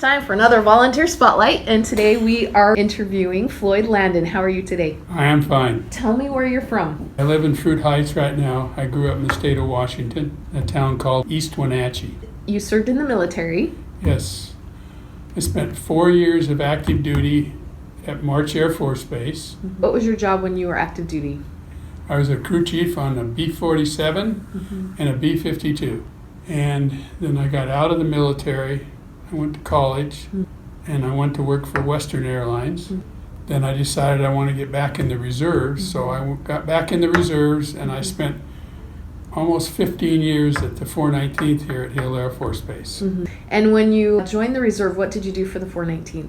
time for another volunteer spotlight, and today we are interviewing Floyd Landon. How are you today? I am fine. Tell me where you're from. I live in Fruit Heights right now. I grew up in the state of Washington, a town called East Wenatchee. You served in the military. Yes. I spent 4 years of active duty at March Air Force Base. What was your job when you were active duty? I was a crew chief on a B-47 and a B-52. And then I got out of the military. I went to college and I went to work for Western Airlines. Then I decided I want to get back in the reserves, so I got back in the reserves and I spent almost 15 years at the 419th here at Hill Air Force Base. And when you joined the reserve, what did you do for the 419th?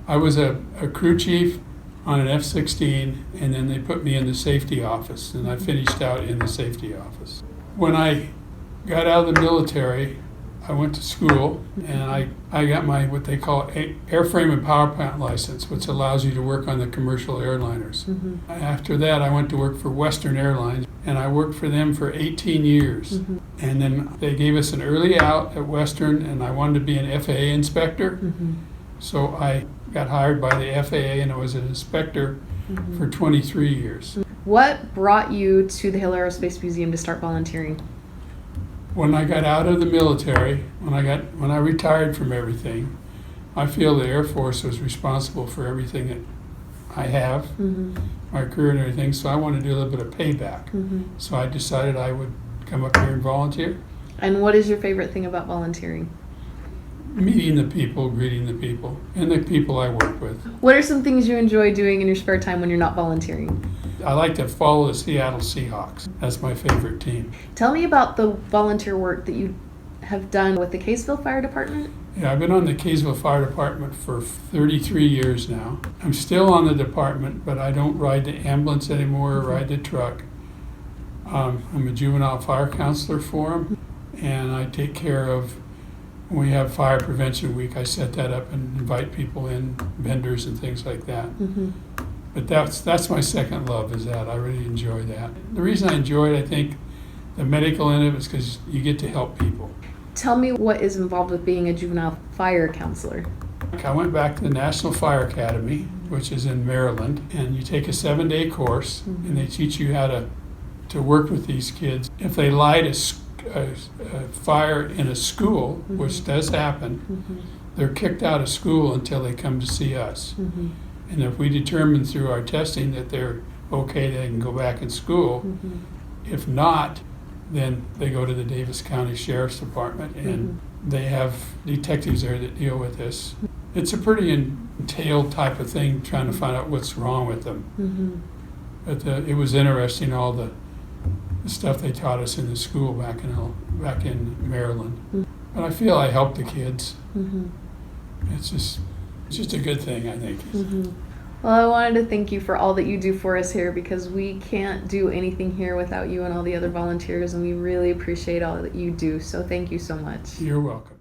I was a crew chief on an F-16, and then they put me in the safety office, and I finished out in the safety office. When I got out of the military, I went to school, and I got my what they call airframe and power plant license, which allows you to work on the commercial airliners. After that, I went to work for Western Airlines, and I worked for them for 18 years. And then they gave us an early out at Western, and I wanted to be an FAA inspector. So I got hired by the FAA, and I was an inspector for 23 years. What brought you to the Hill Aerospace Museum to start volunteering? When I got out of the military, when I retired from everything, I feel the Air Force was responsible for everything that I have, my career and everything, so I wanted to do a little bit of payback. So I decided I would come up here and volunteer. And what is your favorite thing about volunteering? Meeting the people, greeting the people, and the people I work with. What are some things you enjoy doing in your spare time when you're not volunteering? I like to follow the Seattle Seahawks. That's my favorite team. Tell me about the volunteer work that you have done with the Kaysville Fire Department. Yeah, I've been on the Kaysville Fire Department for 33 years now. I'm still on the department, but I don't ride the ambulance anymore or ride the truck. I'm a Juvenile Fire Counselor for them, and I take care of, when we have Fire Prevention Week, I set that up and invite people in, vendors and things like that. But that's my second love, is that I really enjoy that. The reason I enjoy it, I think, the medical end of it is because you get to help people. Tell me what is involved with being a Juvenile Fire Counselor. I went back to the National Fire Academy, which is in Maryland, and you take a 7-day course, and they teach you how to work with these kids. If they light a fire in a school, which does happen, they're kicked out of school until they come to see us. And if we determine through our testing that they're okay, they can go back in school. If not, then they go to the Davis County Sheriff's Department, and they have detectives there that deal with this. It's a pretty entailed type of thing, trying to find out what's wrong with them. But it was interesting, all the stuff they taught us in the school back in Maryland. But I feel I helped the kids. It's just a good thing, I think. Well, I wanted to thank you for all that you do for us here, because we can't do anything here without you and all the other volunteers, and we really appreciate all that you do. So thank you so much. You're welcome.